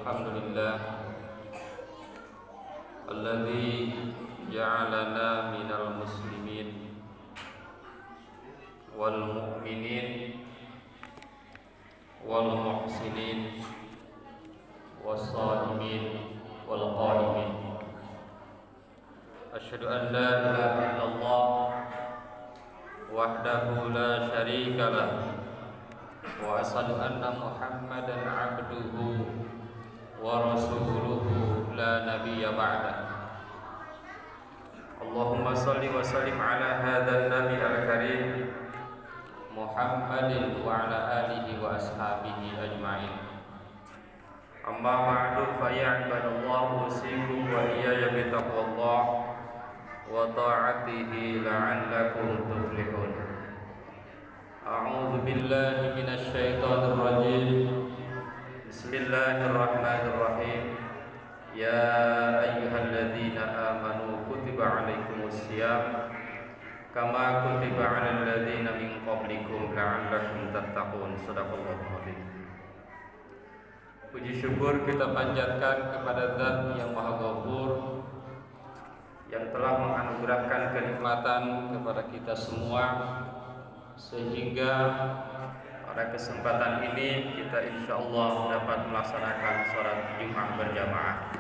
Alhamdulillah alladzi ja'alana minal muslimin wal mu'minin wal muhsinin was shalimin wal qaimin. Asyhadu an la ilaha illallah wahdahu la syarika lah wa asyhadu anna Muhammadan abduhu wa rasuluhu la nabiyya ba'da. Allahumma salli wa sallim ala hadzal nabi al-karim Muhammadin wa ala alihi wa ashabihi ajma'in. Amma ba'du fa ya ibadallah usikum wa iyaya bi taqwallah wa ta'atihi la'allakum tuflihun. A'udzu billahi minasy syaithanir rajim. Bismillahirrahmanirrahim. Ya ayyuhalladzina amanu kutiba alaikumusiyam kama kutiba 'alal ladzina min qablikum la'allakum tattaqun. Shadaqallahul adzim. Puji syukur kita panjatkan kepada Zat yang Maha Ghafur yang telah menganugerahkan kenikmatan kepada kita semua, sehingga pada kesempatan ini kita insyaallah dapat melaksanakan sholat Jumat berjamaah.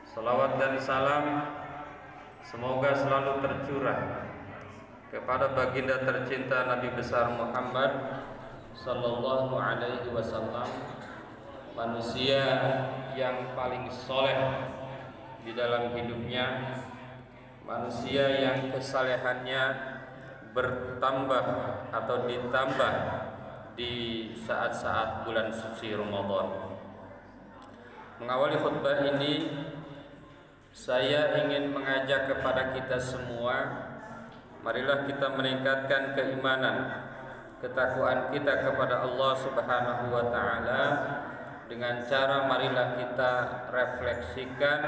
Salawat dan salam semoga selalu tercurah kepada baginda tercinta Nabi besar Muhammad sallallahu alaihi wasallam, manusia yang paling soleh di dalam hidupnya, manusia yang kesalehannya bertambah atau ditambah di saat-saat bulan suci Ramadan. Mengawali khutbah ini, saya ingin mengajak kepada kita semua, marilah kita meningkatkan keimanan, ketakwaan kita kepada Allah Subhanahu wa taala dengan cara marilah kita refleksikan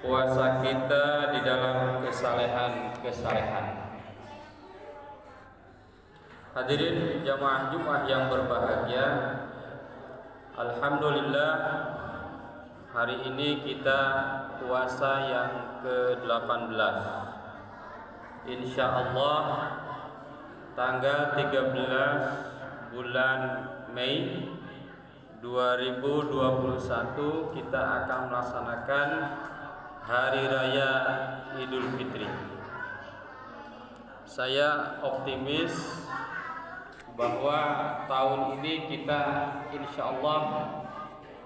puasa kita di dalam kesalehan. Hadirin jamaah Jumat yang berbahagia, alhamdulillah hari ini kita puasa yang ke-18. Insyaallah tanggal 13 bulan Mei 2021 kita akan melaksanakan Hari Raya Idul Fitri. Saya optimis bahwa tahun ini kita insyaallah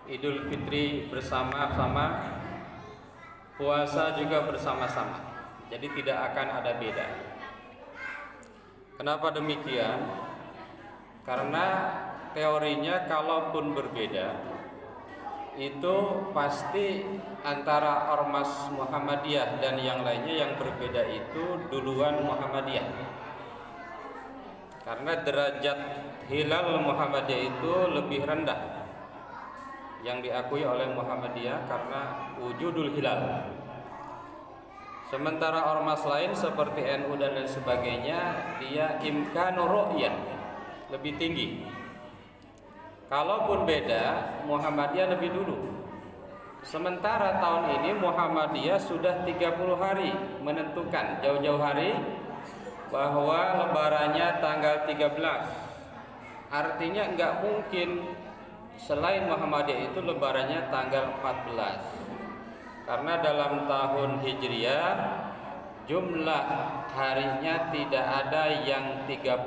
Idul Fitri bersama-sama, puasa juga bersama-sama. Jadi tidak akan ada beda. Kenapa demikian? Karena teorinya kalaupun berbeda, itu pasti antara ormas Muhammadiyah dan yang lainnya yang berbeda itu duluan Muhammadiyah. Karena derajat hilal Muhammadiyah itu lebih rendah yang diakui oleh Muhammadiyah karena wujudul hilal. Sementara ormas lain seperti NU dan lain sebagainya, dia imkanu ru'yah, lebih tinggi. Kalaupun beda, Muhammadiyah lebih dulu. Sementara tahun ini Muhammadiyah sudah 30 hari menentukan jauh-jauh hari bahwa lebarannya tanggal 13. Artinya enggak mungkin selain Muhammadiyah itu lebarannya tanggal 14. Karena dalam tahun Hijriah jumlah harinya tidak ada yang 31.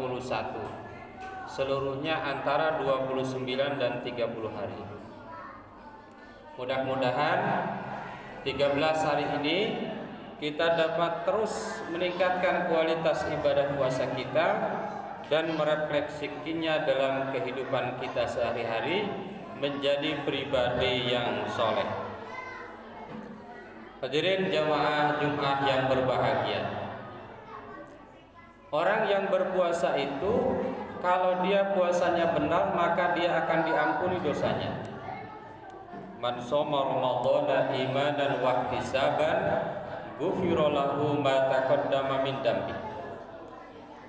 Seluruhnya antara 29 dan 30 hari. Mudah-mudahan 13 hari ini kita dapat terus meningkatkan kualitas ibadah puasa kita dan merefleksikannya dalam kehidupan kita sehari-hari menjadi pribadi yang soleh. Hadirin jamaah Jumat yang berbahagia, orang yang berpuasa itu kalau dia puasanya benar maka dia akan diampuni dosanya. Man shoma ramadhana imanan wa ihtisaban ghufira lahu ma taqaddama min dambi.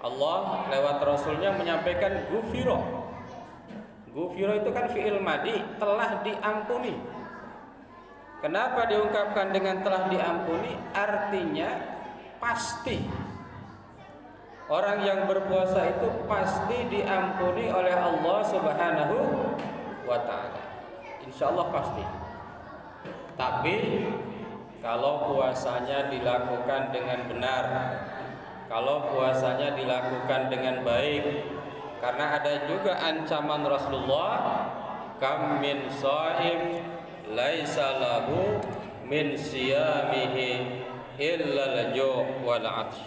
Allah lewat Rasulnya menyampaikan ghufira, Ghufira itu kan fi'il madi, telah diampuni. Kenapa diungkapkan dengan telah diampuni? Artinya pasti. Orang yang berpuasa itu pasti diampuni oleh Allah Subhanahu wa ta'ala. Insya Allah pasti. Tapi kalau puasanya dilakukan dengan benar, kalau puasanya dilakukan dengan baik, karena ada juga ancaman Rasulullah, kam min shaim laisa lahu min siyamihi illa al-ju' wal 'atsh.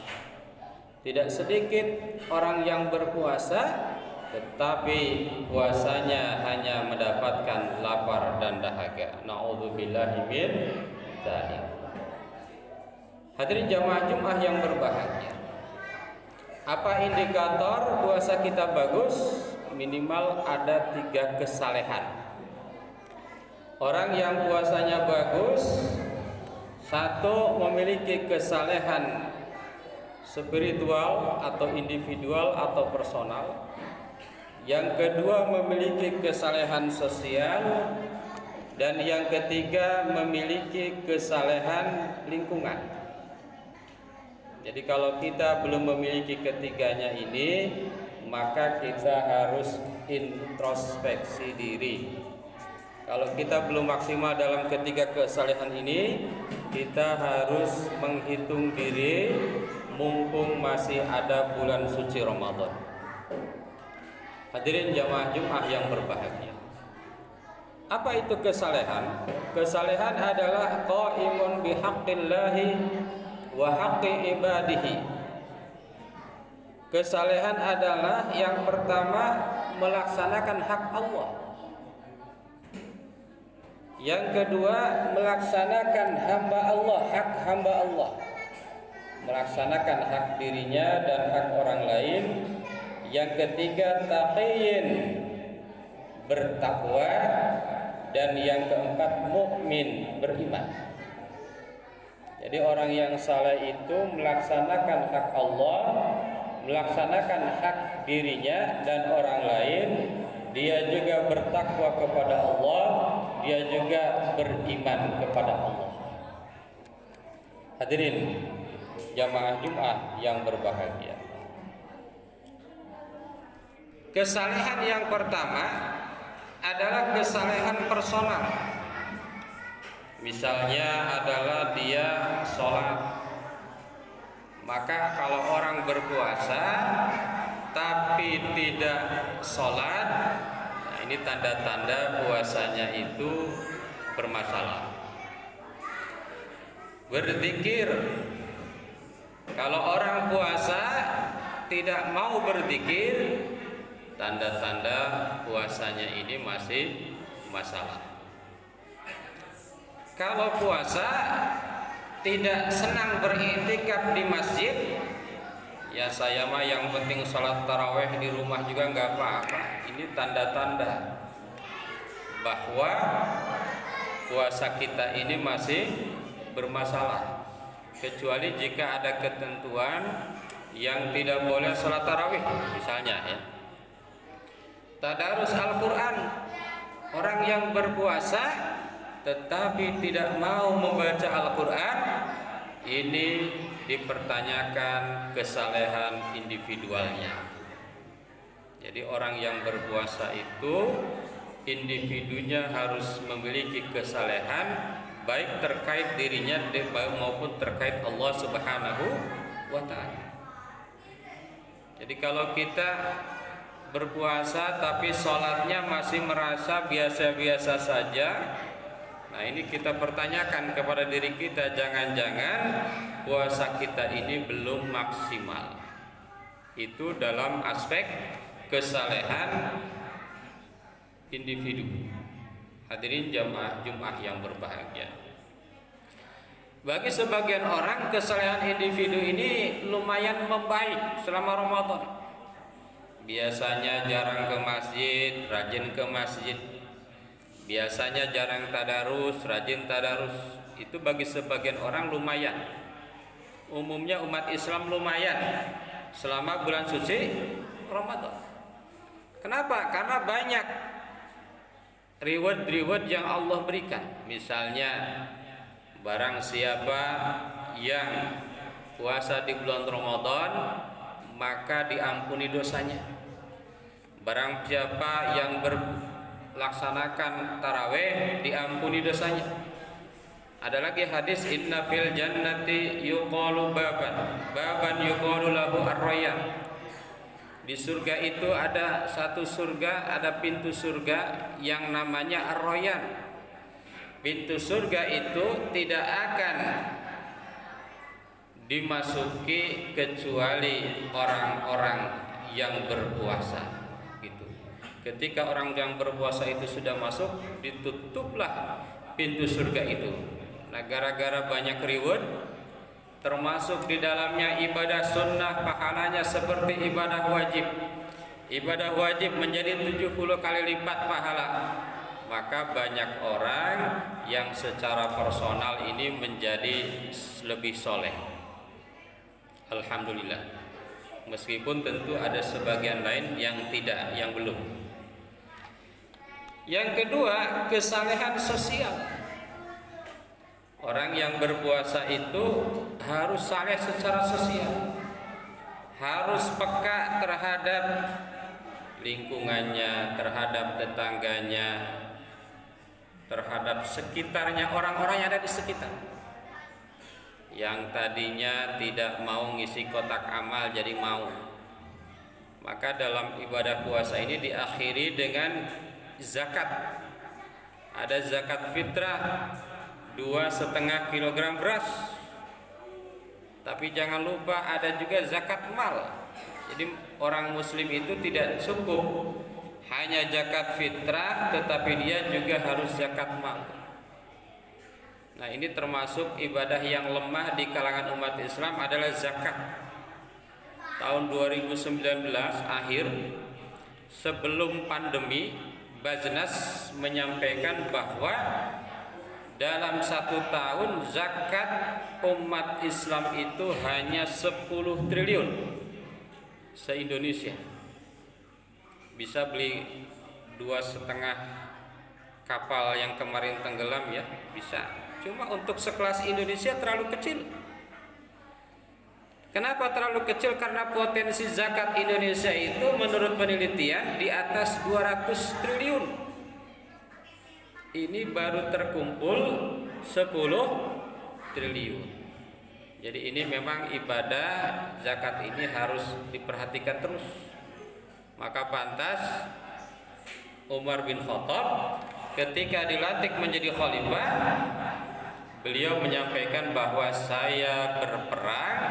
Tidak sedikit orang yang berpuasa tetapi puasanya hanya mendapatkan lapar dan dahaga. Na'udzubillahi min dzalik. Hadirin jamaah Jumat yang berbahagia. Apa indikator puasa kita bagus? Minimal ada 3 kesalehan. Orang yang puasanya bagus, 1 memiliki kesalehan spiritual atau individual atau personal. Yang kedua memiliki kesalehan sosial, dan yang ketiga memiliki kesalehan lingkungan. Jadi kalau kita belum memiliki ketiganya ini, maka kita harus introspeksi diri. Kalau kita belum maksimal dalam ketiga kesalehan ini, kita harus menghitung diri mumpung masih ada bulan suci Ramadan. Hadirin jamaah Jumat yang berbahagia. Apa itu kesalehan? Kesalehan adalah qaimun bihaqqillahi wa haqqi ibadihi. Kesalehan adalah yang pertama melaksanakan hak Allah. Yang kedua melaksanakan hamba Allah, hak hamba Allah. Melaksanakan hak dirinya dan hak orang lain. Yang ketiga taqiyyin, bertakwa. Dan yang keempat mukmin, beriman. Jadi orang yang saleh itu melaksanakan hak Allah, melaksanakan hak dirinya dan orang lain. Dia juga bertakwa kepada Allah, dia juga beriman kepada Allah. Hadirin jamaah Jumat yang berbahagia. Kesalehan yang pertama adalah kesalehan personal. Misalnya adalah dia sholat. Maka kalau orang berpuasa tapi tidak sholat, nah ini tanda-tanda puasanya itu bermasalah. Berzikir, kalau orang puasa tidak mau berzikir, tanda-tanda puasanya ini masih masalah. Kalau puasa tidak senang beriktikaf di masjid, ya saya mah yang penting sholat taraweh di rumah juga nggak apa-apa. Ini tanda-tanda bahwa puasa kita ini masih bermasalah. Kecuali jika ada ketentuan yang tidak boleh sholat tarawih, misalnya ya. Tadarus Al-Quran, orang yang berpuasa tetapi tidak mau membaca Al-Quran, ini dipertanyakan kesalehan individualnya. Jadi orang yang berpuasa itu individunya harus memiliki kesalehan, baik terkait dirinya maupun terkait Allah Subhanahu wa ta'ala. Jadi kalau kita berpuasa tapi sholatnya masih merasa biasa-biasa saja, nah ini kita pertanyakan kepada diri kita, jangan-jangan puasa kita ini belum maksimal. Itu dalam aspek kesalehan individu. Hadirin jamaah Jumat yang berbahagia. Bagi sebagian orang kesalehan individu ini lumayan membaik selama Ramadan. Biasanya jarang ke masjid, rajin ke masjid. Biasanya jarang tadarus, rajin tadarus. Itu bagi sebagian orang lumayan. Umumnya umat Islam lumayan selama bulan suci Ramadan. Kenapa? Karena banyak reward yang Allah berikan. Misalnya, barang siapa yang puasa di bulan Ramadan, maka diampuni dosanya. Barang siapa yang berlaksanakan tarawih, diampuni dosanya. Ada lagi hadis, inna fil jannati yuqalu baban yuqalu lahu ar-rayyan. Di surga itu ada satu surga, ada pintu surga yang namanya ar-rayyan. Pintu surga itu tidak akan dimasuki kecuali orang-orang yang berpuasa. Gitu. Ketika orang yang berpuasa itu sudah masuk, ditutuplah pintu surga itu. Nah, gara-gara banyak reward, termasuk di dalamnya ibadah sunnah, pahalanya seperti ibadah wajib. Ibadah wajib menjadi 70 kali lipat pahala. Maka banyak orang yang secara personal ini menjadi lebih soleh. Alhamdulillah. Meskipun tentu ada sebagian lain yang tidak, yang belum. Yang kedua, kesalehan sosial. Orang yang berpuasa itu harus saleh secara sosial, harus peka terhadap lingkungannya, terhadap tetangganya, terhadap sekitarnya, orang-orang yang ada di sekitar. Yang tadinya tidak mau ngisi kotak amal jadi mau. Maka dalam ibadah puasa ini diakhiri dengan zakat. Ada zakat fitrah 2,5 kilogram beras. Tapi jangan lupa ada juga zakat mal. Jadi orang muslim itu tidak cukup hanya zakat fitrah, tetapi dia juga harus zakat mal. Nah, ini termasuk ibadah yang lemah di kalangan umat Islam adalah zakat. Tahun 2019 akhir, sebelum pandemi, Baznas menyampaikan bahwa dalam 1 tahun zakat umat Islam itu hanya 10 triliun se-Indonesia. Bisa beli 2,5 kapal yang kemarin tenggelam ya, bisa. Cuma untuk sekelas Indonesia terlalu kecil. Kenapa terlalu kecil? Karena potensi zakat Indonesia itu menurut penelitian di atas 200 triliun. Ini baru terkumpul 10 triliun. Jadi ini memang ibadah zakat ini harus diperhatikan terus. Maka pantas Umar bin Khattab ketika dilantik menjadi khalifah, beliau menyampaikan bahwa saya berperang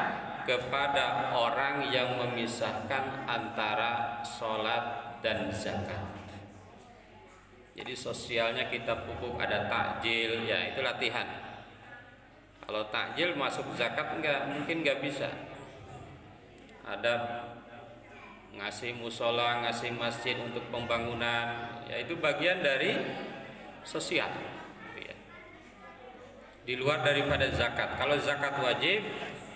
kepada orang yang memisahkan antara sholat dan zakat. Jadi sosialnya kita pupuk, ada takjil, ya itu latihan. Kalau takjil masuk zakat mungkin nggak bisa. Ada ngasih musola, ngasih masjid untuk pembangunan, ya itu bagian dari sosial. Di luar daripada zakat. Kalau zakat wajib,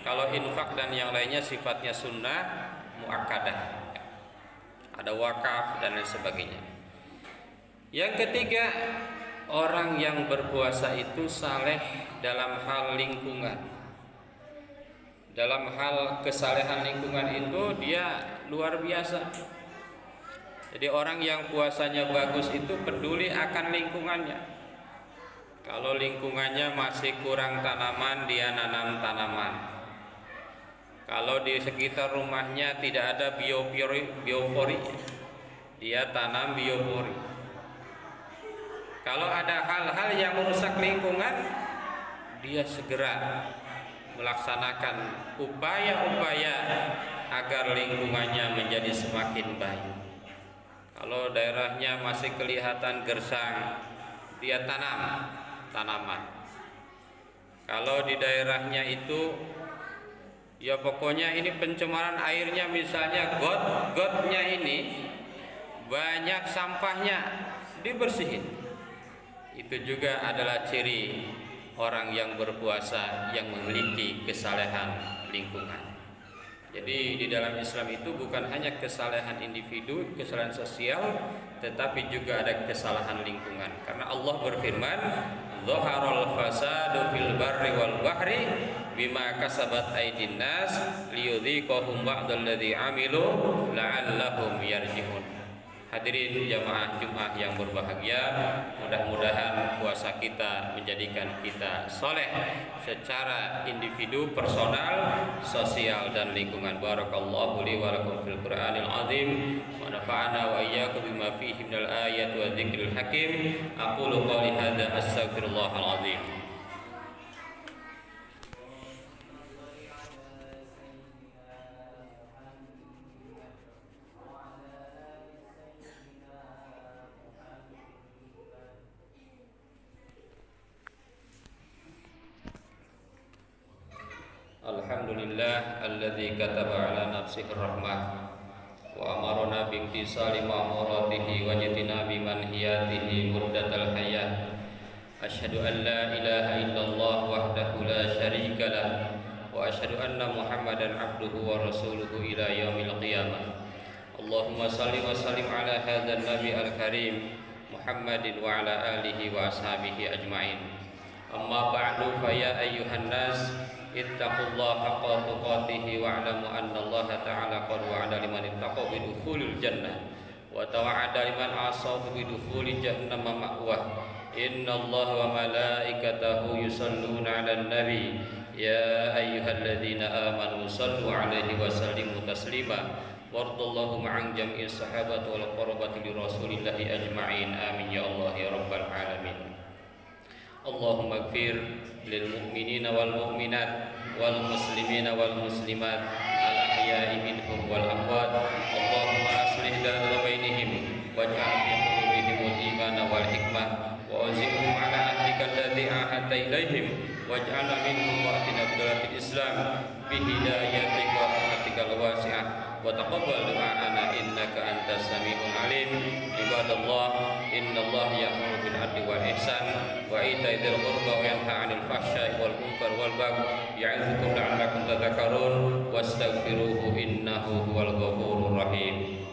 kalau infak dan yang lainnya sifatnya sunnah muakkadah. Ada wakaf dan lain sebagainya. Yang ketiga, orang yang berpuasa itu saleh dalam hal lingkungan. Dalam hal kesalehan lingkungan itu dia luar biasa. Jadi orang yang puasanya bagus itu peduli akan lingkungannya. Kalau lingkungannya masih kurang tanaman, dia nanam tanaman. Kalau di sekitar rumahnya tidak ada biopori, dia tanam biopori. Kalau ada hal-hal yang merusak lingkungan, dia segera melaksanakan upaya-upaya agar lingkungannya menjadi semakin baik. Kalau daerahnya masih kelihatan gersang, dia tanam tanaman. Kalau di daerahnya itu ya pokoknya ini pencemaran airnya, misalnya got-gotnya ini banyak sampahnya, dibersihin. Itu juga adalah ciri orang yang berpuasa yang memiliki kesalehan lingkungan. Jadi di dalam Islam itu bukan hanya kesalahan individu, kesalahan sosial, tetapi juga ada kesalahan lingkungan. Karena Allah berfirman, "Dhaharal fasadu fil barri wal bahri bima kasabat aydin nas liyudhiqahum ba'dalladzi 'amilu la'allahum yarji'un." Hadirin jamaah Jumat yang berbahagia, mudah-mudahan puasa kita menjadikan kita soleh secara individu, personal, sosial dan lingkungan. Barakallahu li wa lakum fil Qur'anil azim wa nafa'ana wa iyyakum bima fihi minal ayati wa dzikril hakim. Aqulu qouli hadza astaghfirullahal azim. Alhamdulillah alladzi kataba ala nafsihi rahmah wa amarna bi imtisali ma'muratihi wa jitinabi manhiyatihi muddatal hayat. Asyhadu an la ilaha illallah wahdahu la syarika lah wa asyhadu anna Muhammadan abduhu wa rasuluhu ila yaumil qiyamah. Allahumma salli wa sallim ala hadzal nabi al-karim Muhammadin wa ala alihi wa ashabihi ajmain. Amma ba'du fa ya ayyuhan nas ittaqullaha haqqa tuqatih wa'lamu anna Allah ta'ala qad wa'ada liman ittaqa bi dukhulil jannah wa tawa'ada liman 'asahu bi dukhuli jahannam ma'wah. Innallaha wa malaikatahu yusalluna 'alan nabi ya ayyuhalladzina amanu sallu 'alaihi wa sallimu taslima. Wardallahu ma'an jam'i sahabati wal qarabati li rasulillahi ajma'in. Amin ya Allah ya rabbal alamin. Allahumma ighfir lil mu'minina wal mu'minat wal muslimina wal muslimat al ahya'i minhum wal amwat. Allahumma aslih dhata bainihim waj'al fi qulubihim al imana wal hikmah wa anzilhum ala ahdika alladhi ahadta ilaihim waj'al minhum wa'tina bidalatil islam bi hidayatika wa rahmatikal wasi'ah wa taqabbal du'ana innaka antas sami'ul alim. Ibadallah, innallaha ya'muru bil 'adli wal ihsan wa ita'i dzil qurba wa yanha 'anil fahsya'i wal munkar wal baghi ya'idzukum la'allakum tadhakkarun wastaghfiruhu innahu huwal ghafurur rahim.